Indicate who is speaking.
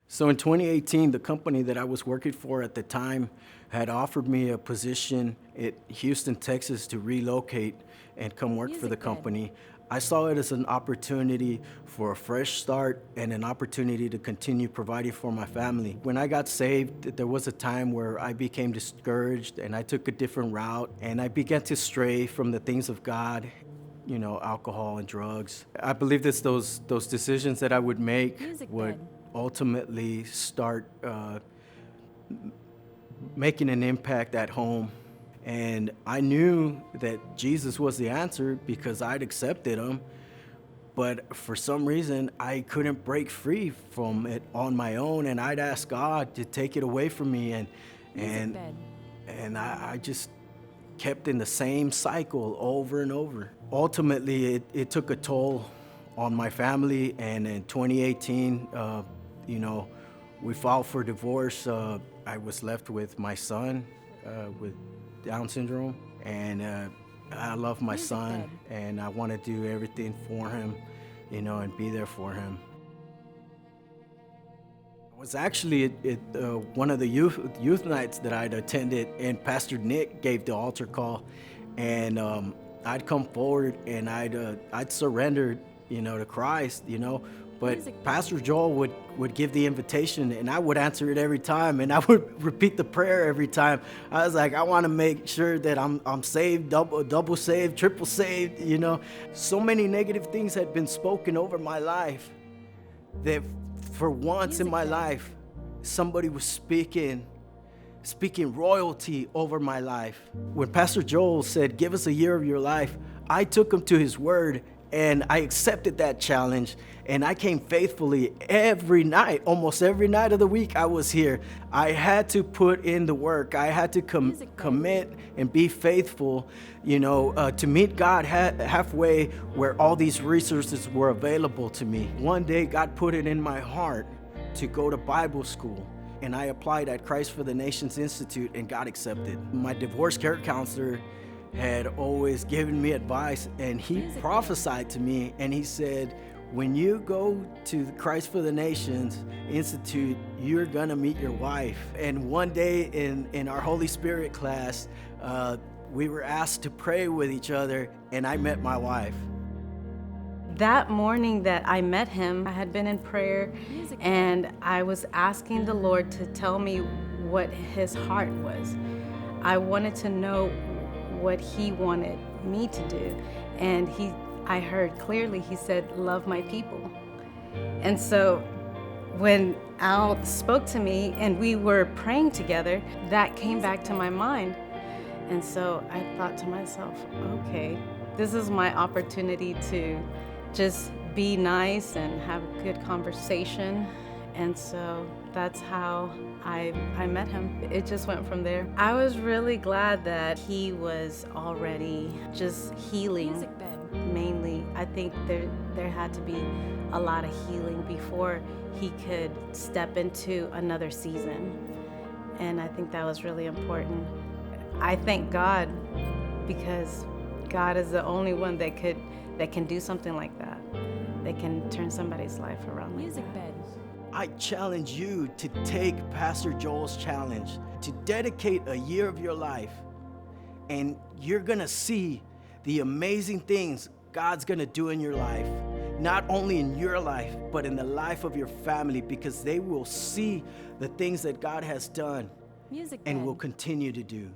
Speaker 1: So in 2018, the company that I was working for at the time had offered me a position at Houston, Texas to relocate and come work for the company. I saw it as an opportunity for a fresh start and an opportunity to continue providing for my family. When I got saved, there was a time where I became discouraged and I took a different route and I began to stray from the things of God, alcohol and drugs. I believe that those decisions that I would make would ultimately start making an impact at home. And I knew that Jesus was the answer because I'd accepted him. But for some reason, I couldn't break free from it on my own. And I'd ask God to take it away from me. And I just kept in the same cycle over and over. Ultimately, it took a toll on my family. And in 2018, we filed for divorce. I was left with my son with Down syndrome, and I love my son, and I want to do everything for him, and be there for him. I was actually at one of the youth nights that I'd attended, and Pastor Nick gave the altar call, and I'd come forward and I'd surrendered, to Christ, But Pastor Joel would give the invitation, and I would answer it every time, and I would repeat the prayer every time. I was like, I want to make sure that I'm saved, double saved, triple saved, So many negative things had been spoken over my life that for once in my life, somebody was speaking royalty over my life. When Pastor Joel said, give us a year of your life, I took him to his word. And I accepted that challenge, and I came faithfully every night, almost every night of the week I was here. I had to put in the work. I had to commit and be faithful, to meet God halfway where all these resources were available to me. One day, God put it in my heart to go to Bible school. And I applied at Christ for the Nations Institute and got accepted. My divorce care counselor had always given me advice, and he prophesied to me, and he said, when you go to the Christ for the Nations Institute, you're gonna meet your wife. And one day in our Holy Spirit class, we were asked to pray with each other, and I met my wife.
Speaker 2: That morning that I met him, I had been in prayer, and I was asking the Lord to tell me what his heart was. I wanted to know what he wanted me to do. And I heard clearly, he said, love my people. And so when Al spoke to me and we were praying together, that came back to my mind. And so I thought to myself, okay, this is my opportunity to just be nice and have a good conversation. And so that's how I met him. It just went from there. I was really glad that he was already just healing. Mainly, I think there had to be a lot of healing before he could step into another season. And I think that was really important. I thank God because God is the only one that can do something like that. That can turn somebody's life around like that.
Speaker 1: I challenge you to take Pastor Joel's challenge, to dedicate a year of your life, and you're gonna see the amazing things God's gonna do in your life, not only in your life, but in the life of your family, because they will see the things that God has done and will continue to do.